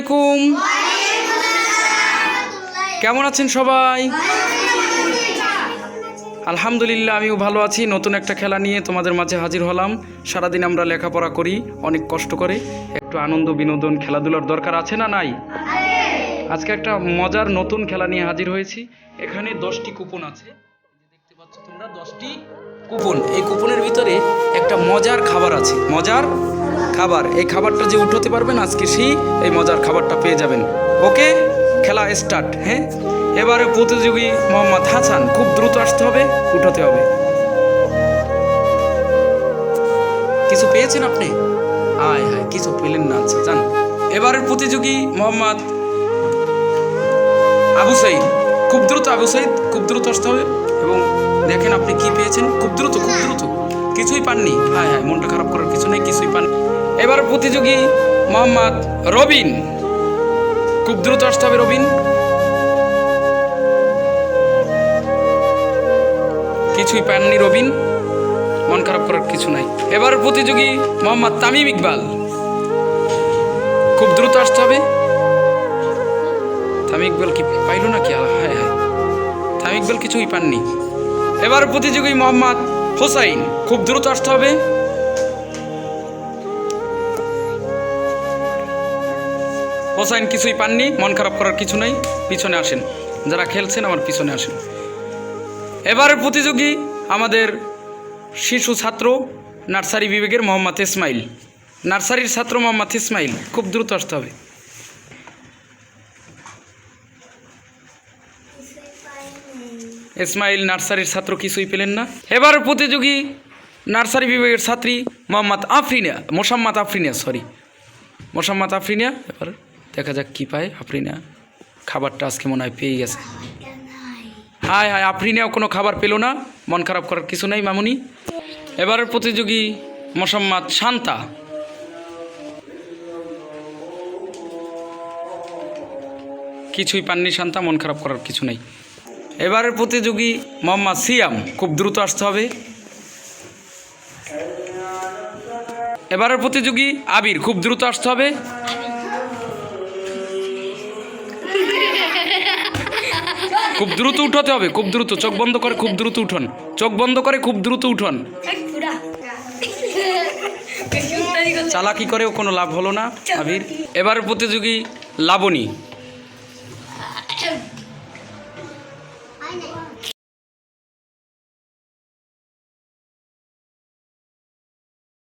আলাইকুম। কেমন আছেন সবাই? আলহামদুলিল্লাহ, আমিও ভালো আছি। নতুন একটা খেলা নিয়ে তোমাদের মাঝে হাজির হলাম। সারাদিন আমরা লেখাপড়া করি অনেক কষ্ট করে, একটু আনন্দ বিনোদন খেলাধুলার দরকার আছে না নাই? আজকে একটা মজার নতুন খেলা নিয়ে হাজির হয়েছি। এখানে 10টি কুপন আছে, দেখতে পাচ্ছ তোমরা 10টি কুপন। এই কুপনের ভিতরে একটা মজার খাবার আছে, মজার খাবার। এই খাবারটা যে উঠাতে পারবেন আজকে সেই এই মজার খাবারটা পেয়ে যাবেন। ওকে, খেলা স্টার্ট। হ্যাঁ, এবারে প্রতিযোগী মোহাম্মদ হাসান, খুব দ্রুত আসতে হবে, উঠাতে হবে। কিছু পেয়েছেন আপনি? হায় হায়, কিছু পেলেন না। আচ্ছা জান। এবারের প্রতিযোগী মোহাম্মদ আবু সাইদ, খুব দ্রুত আবু সাইদ, খুব দ্রুত আসতে হবে। এবং দেখেন আপনি কি পেয়েছেন, খুব দ্রুত, খুব দ্রুত। কিছুই পাননি? হায় হায়, মনটা খারাপ করার কিছু নেই, কিছুই পান। এবার প্রতিযোগী মোহাম্মদ রবিন, খুব দ্রুত আসতে হবে রবিন। কিছুই পাননি রবিন, মন খারাপ করার কিছু নাই। এবার প্রতিযোগী মোহাম্মদ তামিম ইকবাল, খুব দ্রুত আসতে হবে। তামিম ইকবাল কি পাইল নাকি? হায় হায়, তামিম ইকবাল কিছুই পাননি। এবার প্রতিযোগী মোহাম্মদ হোসাইন, খুব দ্রুত আসতে হবে। হোসাইন কিছুই পাননি, মন খারাপ করার কিছু নাই, পিছনে আসেন। যারা খেলছেন আমার পিছনে আসেন। এবারের প্রতিযোগী আমাদের শিশু ছাত্র নার্সারি বিভাগের মোহাম্মদ ইসমাইল, নার্সারির ছাত্র মোহাম্মদ ইসমাইল, খুব দ্রুত আসতে হবে। ইসমাইল নার্সারির ছাত্র, কিছুই পেলেন না। এবার প্রতিযোগী নার্সারি বিভাগের ছাত্রী মোহাম্মদ আফরিনা, মোসাম্মদ আফরিনা, সরি মোসাম্মদ আফরিনা। এবার দেখা যাক কি পায় আফরিনা। খাবারটা আজকে মনে হয় পেয়ে গেছে। হায় হায়, আফরিনাও কোনো খাবার পেল না, মন খারাপ করার কিছু নাই মামুনি। এবারের প্রতিযোগী মোসাম্মদ শান্তা, কিছুই পাননি শান্তা, মন খারাপ করার কিছু নেই। এবারের প্রতিযোগী মোহাম্মদ সিয়াম, খুব দ্রুত আসতে হবে। এবারের প্রতিযোগী আবির, খুব দ্রুত আসতে হবে। খুব দ্রুত উঠাতে হবে, খুব দ্রুত, চোখ বন্ধ করে খুব দ্রুত উঠুন, চোখ বন্ধ করে খুব দ্রুত উঠুন। চালাকি করেও কোনো লাভ হলো না আবির। এবারের প্রতিযোগী লাবণী,